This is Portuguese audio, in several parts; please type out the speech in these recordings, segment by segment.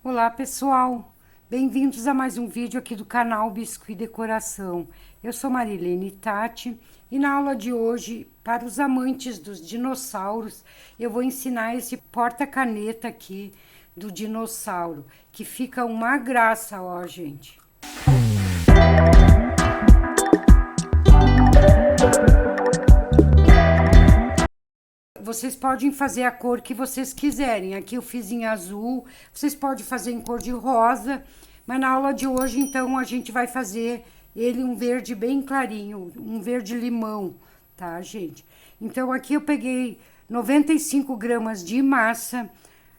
Olá pessoal, bem-vindos a mais um vídeo aqui do canal Biscuit Decoração. Eu sou Marilene Tati e na aula de hoje, para os amantes dos dinossauros, eu vou ensinar esse porta-caneta aqui do dinossauro, que fica uma graça, ó, gente. Vocês podem fazer a cor que vocês quiserem. Aqui eu fiz em azul, vocês podem fazer em cor de rosa, mas na aula de hoje, então, a gente vai fazer ele um verde bem clarinho, um verde limão, tá, gente? Então, aqui eu peguei 95 gramas de massa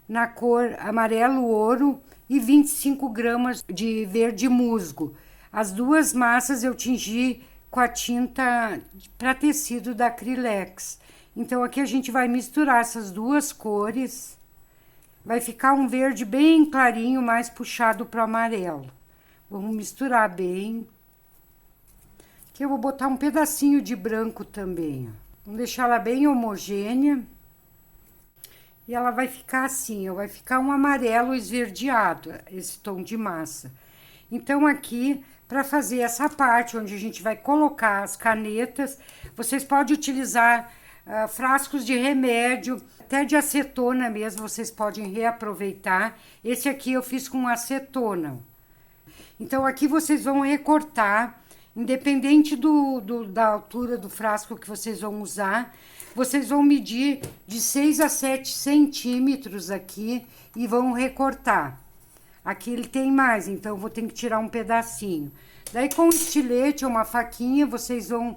na cor amarelo ouro e 25 gramas de verde musgo. As duas massas eu tingi com a tinta para tecido da Acrylex. Então, aqui a gente vai misturar essas duas cores. Vai ficar um verde bem clarinho, mais puxado para o amarelo. Vamos misturar bem. Aqui eu vou botar um pedacinho de branco também, ó. Vamos deixar ela bem homogênea. E ela vai ficar assim, ó, vai ficar um amarelo esverdeado, esse tom de massa. Então, aqui, para fazer essa parte onde a gente vai colocar as canetas, vocês podem utilizar frascos de remédio, até de acetona mesmo, vocês podem reaproveitar. Esse aqui eu fiz com acetona. Então, aqui vocês vão recortar, independente da altura do frasco que vocês vão usar, vocês vão medir de 6 a 7 centímetros aqui e vão recortar. Aqui ele tem mais, então eu vou ter que tirar um pedacinho. Daí, com um estilete ou uma faquinha, vocês vão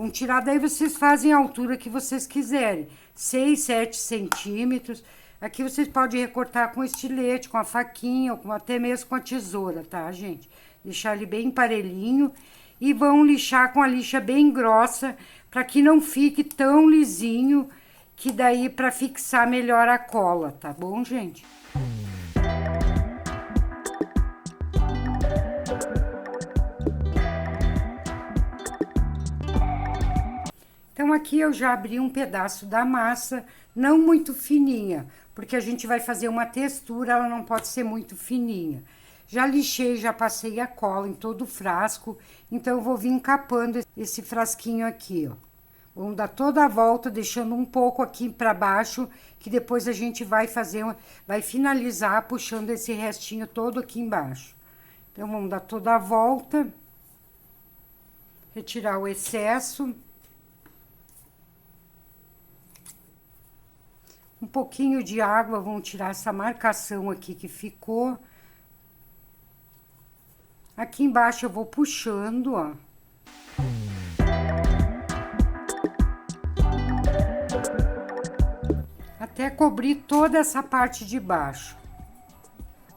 tirar, daí vocês fazem a altura que vocês quiserem, 6, 7 centímetros. Aqui vocês podem recortar com estilete, com a faquinha, ou até mesmo com a tesoura, tá, gente? Deixar ele bem parelhinho e vão lixar com a lixa bem grossa, para que não fique tão lisinho, que daí para fixar melhor a cola, tá bom, gente? Então, aqui eu já abri um pedaço da massa, não muito fininha, porque a gente vai fazer uma textura, ela não pode ser muito fininha. Já lixei, já passei a cola em todo o frasco, então eu vou vir encapando esse frasquinho aqui, ó. Vamos dar toda a volta, deixando um pouco aqui para baixo, que depois a gente vai vai finalizar puxando esse restinho todo aqui embaixo. Então, vamos dar toda a volta, retirar o excesso. Um pouquinho de água, vamos tirar essa marcação aqui que ficou. Aqui embaixo eu vou puxando, ó. Até cobrir toda essa parte de baixo.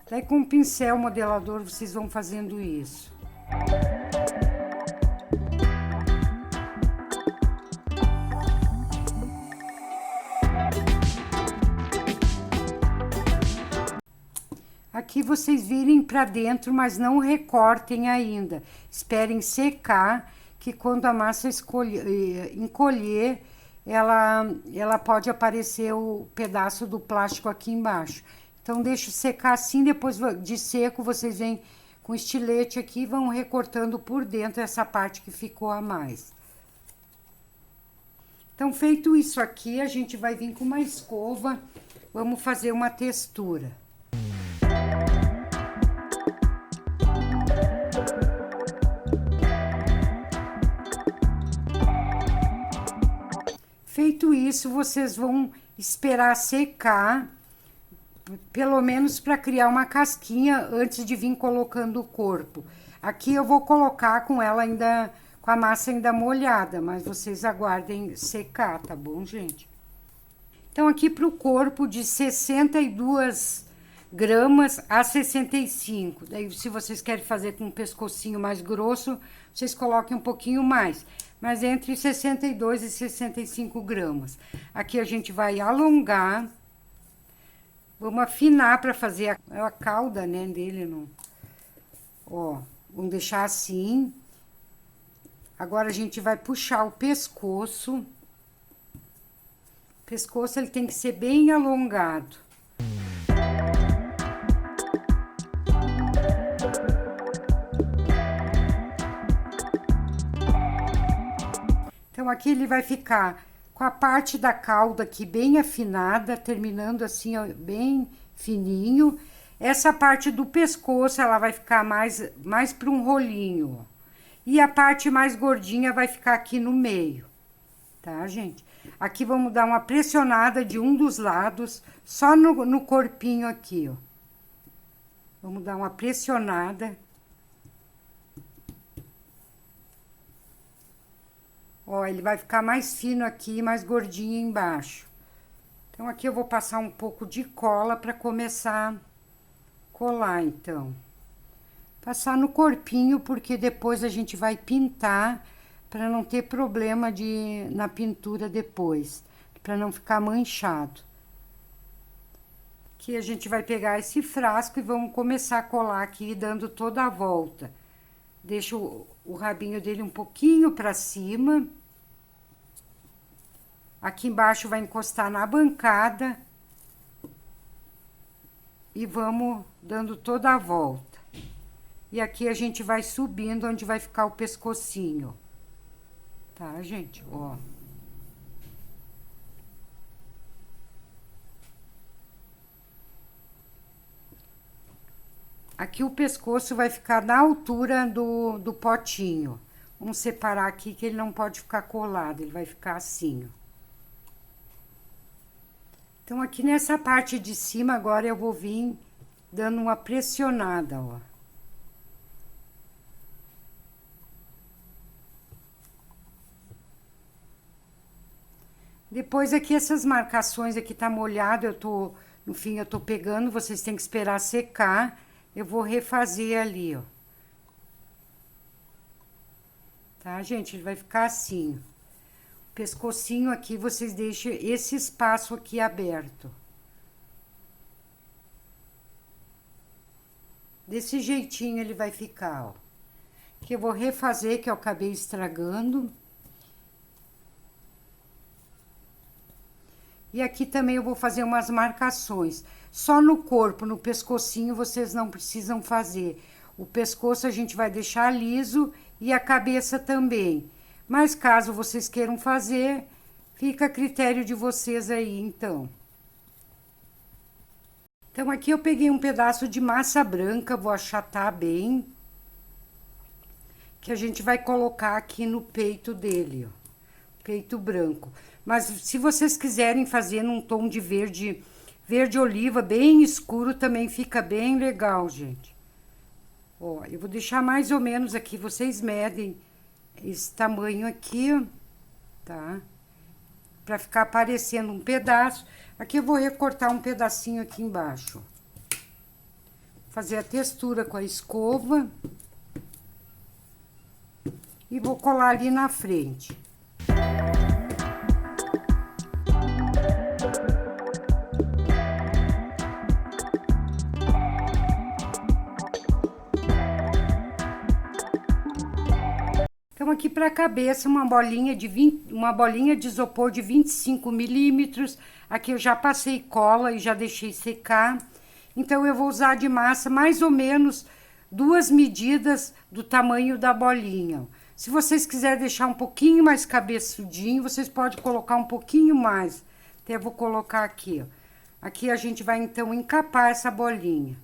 Daí com o pincel modelador vocês vão fazendo isso. Aqui vocês virem para dentro, mas não recortem ainda. Esperem secar, que quando a massa encolher, ela pode aparecer o pedaço do plástico aqui embaixo. Então, deixa secar assim, depois de seco, vocês vêm com estilete aqui e vão recortando por dentro essa parte que ficou a mais. Então, feito isso aqui, a gente vai vir com uma escova, vamos fazer uma textura. Feito isso, vocês vão esperar secar, pelo menos para criar uma casquinha antes de vir colocando o corpo. Aqui eu vou colocar com ela ainda, com a massa ainda molhada, mas vocês aguardem secar, tá bom, gente? Então, aqui para o corpo de 62 gramas a 65. Daí, se vocês querem fazer com um pescocinho mais grosso, vocês coloquem um pouquinho mais. Mas entre 62 e 65 gramas. Aqui a gente vai alongar. Vamos afinar para fazer a cauda, né, dele. No... Ó, vamos deixar assim. Agora, a gente vai puxar o pescoço. O pescoço, ele tem que ser bem alongado. Então, aqui ele vai ficar com a parte da cauda aqui bem afinada, terminando assim, ó, bem fininho. Essa parte do pescoço, ela vai ficar mais para um rolinho, ó. E a parte mais gordinha vai ficar aqui no meio, tá, gente? Aqui vamos dar uma pressionada de um dos lados, só no corpinho aqui, ó. Vamos dar uma pressionada. Ó, ele vai ficar mais fino aqui, mais gordinho embaixo. Então, aqui eu vou passar um pouco de cola para começar a colar, então. Passar no corpinho, porque depois a gente vai pintar, para não ter problema na pintura depois, para não ficar manchado. Aqui a gente vai pegar esse frasco e vamos começar a colar aqui, dando toda a volta. Deixa o rabinho dele um pouquinho para cima. Aqui embaixo vai encostar na bancada. E vamos dando toda a volta. E aqui a gente vai subindo onde vai ficar o pescocinho. Tá, gente? Ó. Aqui o pescoço vai ficar na altura do potinho. Vamos separar aqui que ele não pode ficar colado, ele vai ficar assim, ó. Então, aqui nessa parte de cima, agora eu vou vir dando uma pressionada, ó. Depois aqui, essas marcações aqui tá molhado, no fim eu tô pegando, vocês têm que esperar secar. Eu vou refazer ali, ó. Tá, gente? Ele vai ficar assim. O pescocinho aqui, vocês deixam esse espaço aqui aberto. Desse jeitinho ele vai ficar, ó. Que eu vou refazer, que eu acabei estragando. E aqui também eu vou fazer umas marcações. Só no corpo, no pescocinho, vocês não precisam fazer. O pescoço a gente vai deixar liso e a cabeça também. Mas caso vocês queiram fazer, fica a critério de vocês aí, então. Então, aqui eu peguei um pedaço de massa branca, vou achatar bem. Que a gente vai colocar aqui no peito dele, ó. Peito branco. Mas se vocês quiserem fazer num tom de verde oliva, bem escuro, também fica bem legal, gente. Ó, eu vou deixar mais ou menos aqui, vocês medem esse tamanho aqui, ó, tá? Pra ficar aparecendo um pedaço. Aqui eu vou recortar um pedacinho aqui embaixo. Fazer a textura com a escova. E vou colar ali na frente. Então, aqui para a cabeça, uma bolinha de isopor de 25 milímetros. Aqui eu já passei cola e já deixei secar. Então, eu vou usar de massa mais ou menos 2 medidas do tamanho da bolinha. Se vocês quiserem deixar um pouquinho mais cabeçudinho, vocês podem colocar um pouquinho mais. Até vou colocar aqui, ó. Aqui a gente vai, então, encapar essa bolinha.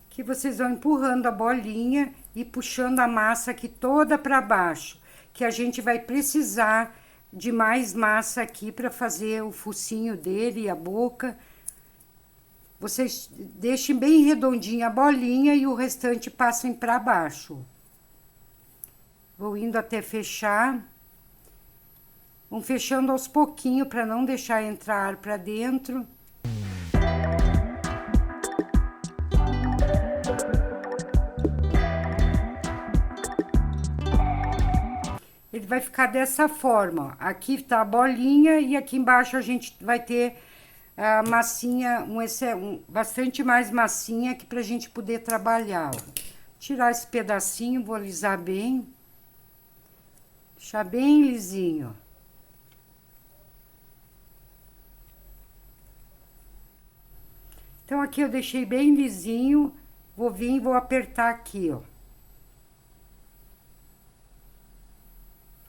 Aqui vocês vão empurrando a bolinha e puxando a massa aqui toda para baixo. Que a gente vai precisar de mais massa aqui para fazer o focinho dele e a boca. Vocês deixem bem redondinha a bolinha e o restante passem para baixo. Vou indo até fechar. Vão fechando aos pouquinhos para não deixar entrar ar para dentro. Ele vai ficar dessa forma, ó. Aqui tá a bolinha e aqui embaixo a gente vai ter a massinha, bastante mais massinha aqui pra gente poder trabalhar, ó. Tirar esse pedacinho, vou alisar bem. Deixar bem lisinho, ó. Então, aqui eu deixei bem lisinho, vou vir e vou apertar aqui, ó.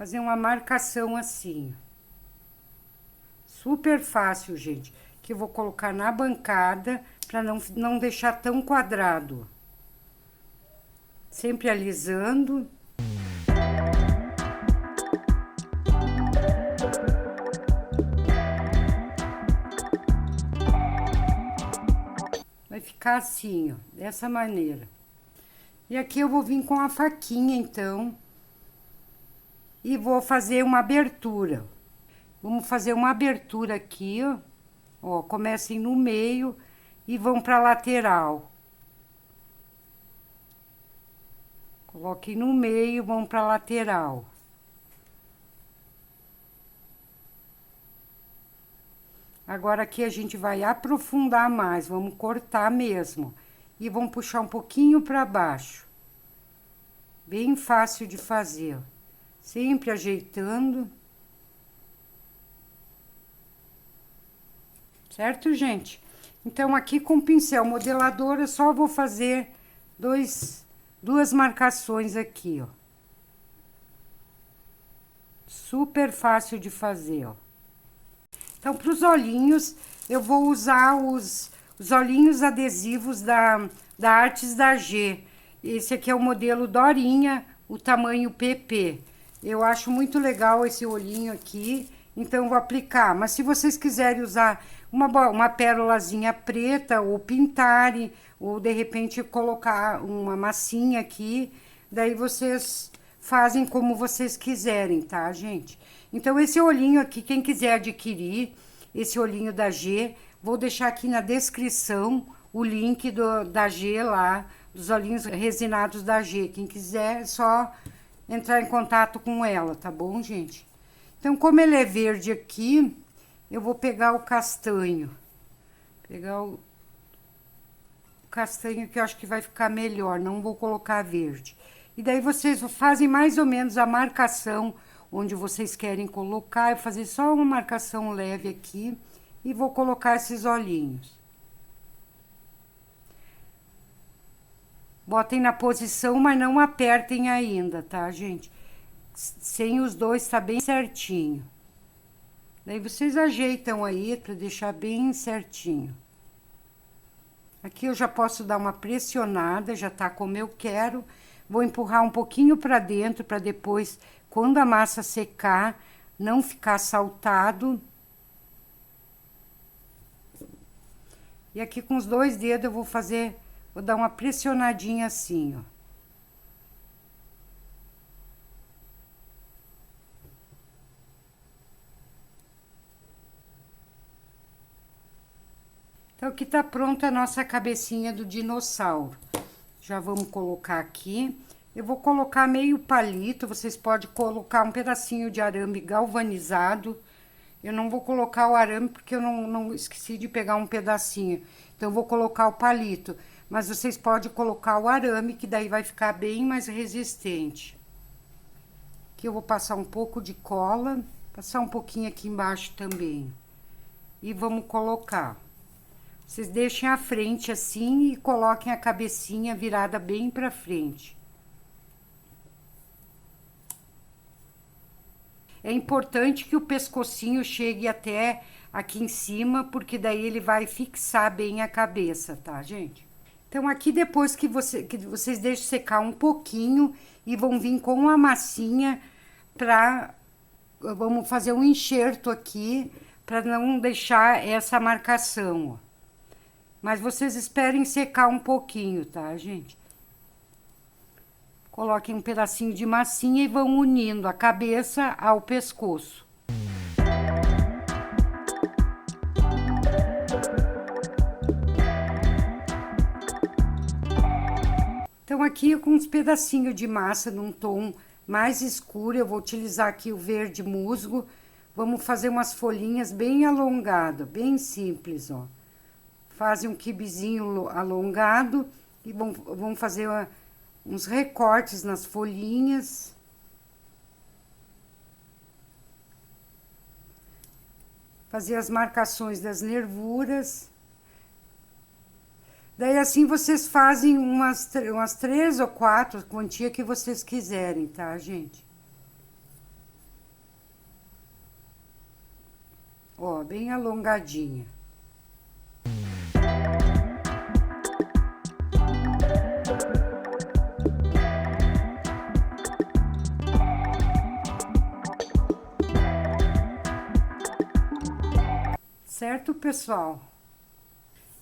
fazer uma marcação assim. Super fácil, gente. Que eu vou colocar na bancada para não deixar tão quadrado. Sempre alisando. Vai ficar assim, ó, dessa maneira. E aqui eu vou vir com a faquinha, então, e vou fazer uma abertura. Vamos fazer uma abertura aqui, ó. Ó, comecem no meio e vão pra lateral. Coloquem no meio, vão pra lateral. Agora aqui a gente vai aprofundar mais, vamos cortar mesmo. E vamos puxar um pouquinho pra baixo. Bem fácil de fazer, ó. Sempre ajeitando. Certo, gente? Então, aqui com o pincel modelador, eu só vou fazer duas marcações aqui, ó. Super fácil de fazer, ó. Então, para os olhinhos, eu vou usar os olhinhos adesivos da Artes da G. Esse aqui é o modelo Dorinha, o tamanho PP. Eu acho muito legal esse olhinho aqui, então vou aplicar. Mas se vocês quiserem usar uma pérolazinha preta, ou pintarem, ou de repente colocar uma massinha aqui, daí vocês fazem como vocês quiserem, tá, gente? Então, esse olhinho aqui, quem quiser adquirir, esse olhinho da G, vou deixar aqui na descrição o link da G lá, dos olhinhos resinados da G. Quem quiser, é só entrar em contato com ela, tá bom, gente? Então, como ele é verde aqui, eu vou pegar o castanho. Pegar o castanho que eu acho que vai ficar melhor, não vou colocar verde. E daí vocês fazem mais ou menos a marcação onde vocês querem colocar. Eu vou fazer só uma marcação leve aqui e vou colocar esses olhinhos. Botem na posição, mas não apertem ainda, tá, gente? Sem os dois, tá bem certinho. Daí vocês ajeitam aí para deixar bem certinho. Aqui eu já posso dar uma pressionada, já tá como eu quero. Vou empurrar um pouquinho para dentro, para depois, quando a massa secar, não ficar saltado. E aqui com os dois dedos eu vou dar uma pressionadinha assim, ó. Então, aqui tá pronta a nossa cabecinha do dinossauro. Já vamos colocar aqui. Eu vou colocar meio palito, vocês podem colocar um pedacinho de arame galvanizado. Eu não vou colocar o arame porque eu não esqueci de pegar um pedacinho. Então, eu vou colocar o palito. Mas vocês podem colocar o arame, que daí vai ficar bem mais resistente. Aqui eu vou passar um pouco de cola, passar um pouquinho aqui embaixo também. E vamos colocar. Vocês deixem a frente assim e coloquem a cabecinha virada bem pra frente. É importante que o pescocinho chegue até aqui em cima, porque daí ele vai fixar bem a cabeça, tá, gente? Então, aqui depois que vocês deixam secar um pouquinho e vão vir com a massinha vamos fazer um enxerto aqui para não deixar essa marcação, ó. Mas vocês esperem secar um pouquinho, tá, gente? Coloquem um pedacinho de massinha e vão unindo a cabeça ao pescoço. Então, aqui com uns pedacinhos de massa num tom mais escuro, eu vou utilizar aqui o verde musgo. Vamos fazer umas folhinhas bem alongadas, bem simples, ó. Fazem um quibezinho alongado e vão fazer uns recortes nas folhinhas. Fazer as marcações das nervuras. Daí, assim, vocês fazem umas 3 ou 4, quantia que vocês quiserem, tá, gente? Ó, bem alongadinha. Certo, pessoal?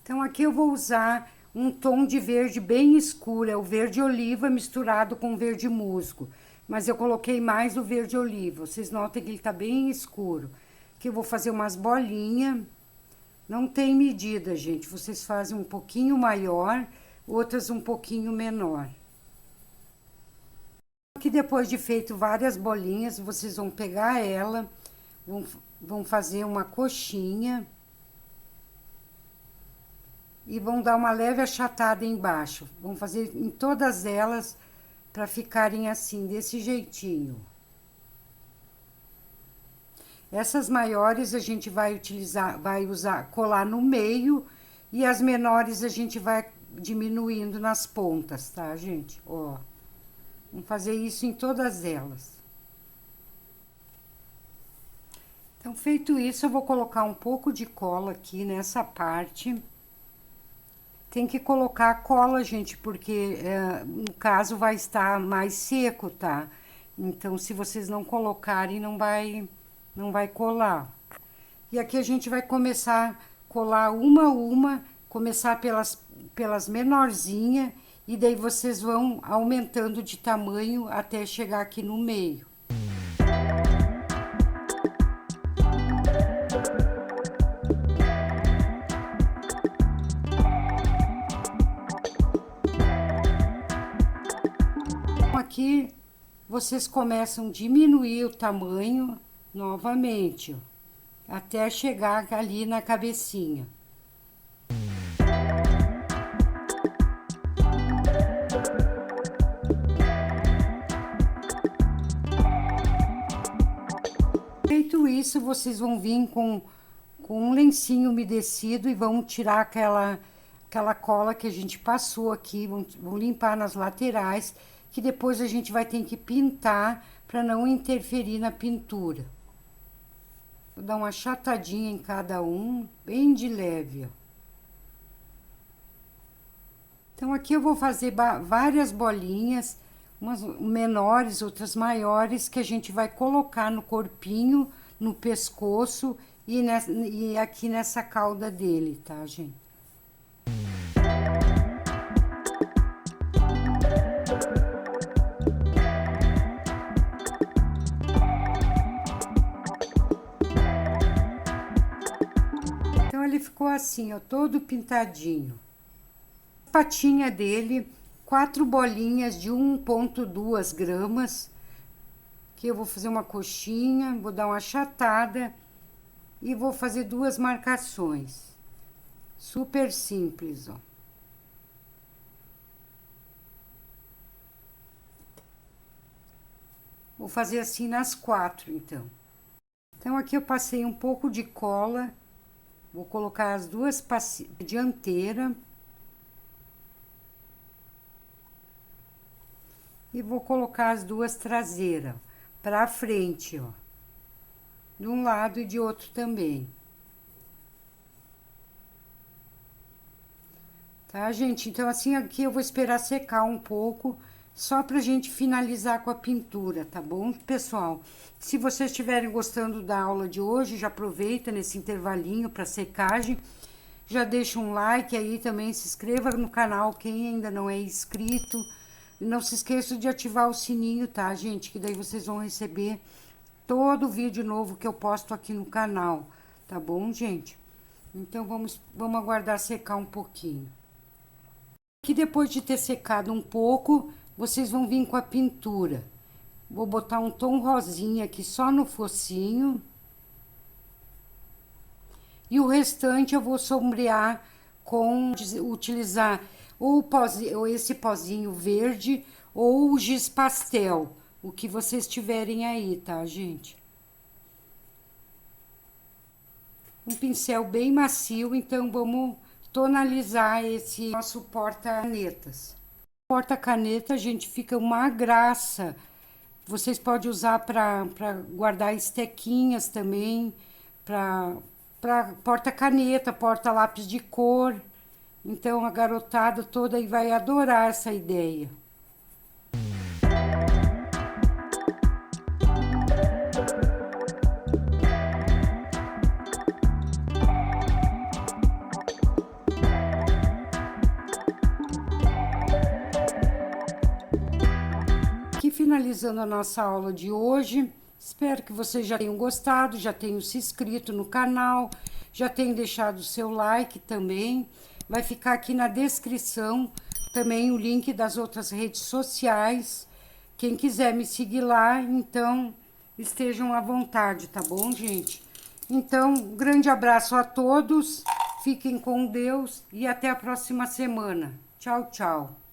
Então, aqui eu vou usar um tom de verde bem escuro, é o verde oliva misturado com verde musgo. Mas eu coloquei mais o verde oliva, vocês notem que ele tá bem escuro. Aqui eu vou fazer umas bolinhas, não tem medida, gente, vocês fazem um pouquinho maior, outras um pouquinho menor. Aqui depois de feito várias bolinhas, vocês vão pegar ela, vão fazer uma coxinha e vão dar uma leve achatada embaixo. Vão fazer em todas elas para ficarem assim, desse jeitinho. Essas maiores a gente vai usar, colar no meio, e as menores a gente vai diminuindo nas pontas, tá, gente? Ó, vamos fazer isso em todas elas. Então, feito isso, eu vou colocar um pouco de cola aqui nessa parte. Tem que colocar cola, gente, porque no caso vai estar mais seco, tá? Então, se vocês não colocarem, não vai colar. E aqui a gente vai começar a colar uma a uma, começar pelas menorzinhas, e daí vocês vão aumentando de tamanho até chegar aqui no meio. Aqui vocês começam a diminuir o tamanho novamente, ó, até chegar ali na cabecinha. Feito isso, vocês vão vir com um lencinho umedecido e vão tirar aquela cola que a gente passou aqui, vão limpar nas laterais, que depois a gente vai ter que pintar para não interferir na pintura. Vou dar uma achatadinha em cada um, bem de leve, ó. Então, aqui eu vou fazer várias bolinhas, umas menores, outras maiores, que a gente vai colocar no corpinho, no pescoço e aqui nessa cauda dele, tá, gente? Então, ele ficou assim, ó, todo pintadinho. A patinha dele, 4 bolinhas de 1,2 gramas. Aqui eu vou fazer uma coxinha, vou dar uma achatada e vou fazer 2 marcações. Super simples, ó. Vou fazer assim nas 4, então. Então, aqui eu passei um pouco de cola. Vou colocar as duas dianteiras. E vou colocar as duas traseiras para frente, ó. De um lado e de outro também. Tá, gente? Então, assim, aqui eu vou esperar secar um pouco, só pra gente finalizar com a pintura, tá bom, pessoal? Se vocês estiverem gostando da aula de hoje, já aproveita nesse intervalinho para secagem. Já deixa um like aí também, se inscreva no canal quem ainda não é inscrito. E não se esqueça de ativar o sininho, tá, gente? Que daí vocês vão receber todo vídeo novo que eu posto aqui no canal, tá bom, gente? Então, vamos aguardar secar um pouquinho. Aqui, depois de ter secado um pouco, vocês vão vir com a pintura. Vou botar um tom rosinha aqui só no focinho. E o restante eu vou sombrear utilizar ou esse pozinho verde ou o giz pastel, o que vocês tiverem aí, tá, gente? Um pincel bem macio, então vamos tonalizar esse nosso porta-canetas. Porta-caneta, gente, fica uma graça. Vocês podem usar para guardar estequinhas também, para para porta-caneta, porta-lápis de cor. Então, a garotada toda aí vai adorar essa ideia. Aqui finalizando a nossa aula de hoje, espero que vocês já tenham gostado, já tenham se inscrito no canal, já tenham deixado o seu like também. Vai ficar aqui na descrição também o link das outras redes sociais. Quem quiser me seguir lá, então estejam à vontade, tá bom, gente? Então, um grande abraço a todos, fiquem com Deus e até a próxima semana. Tchau, tchau.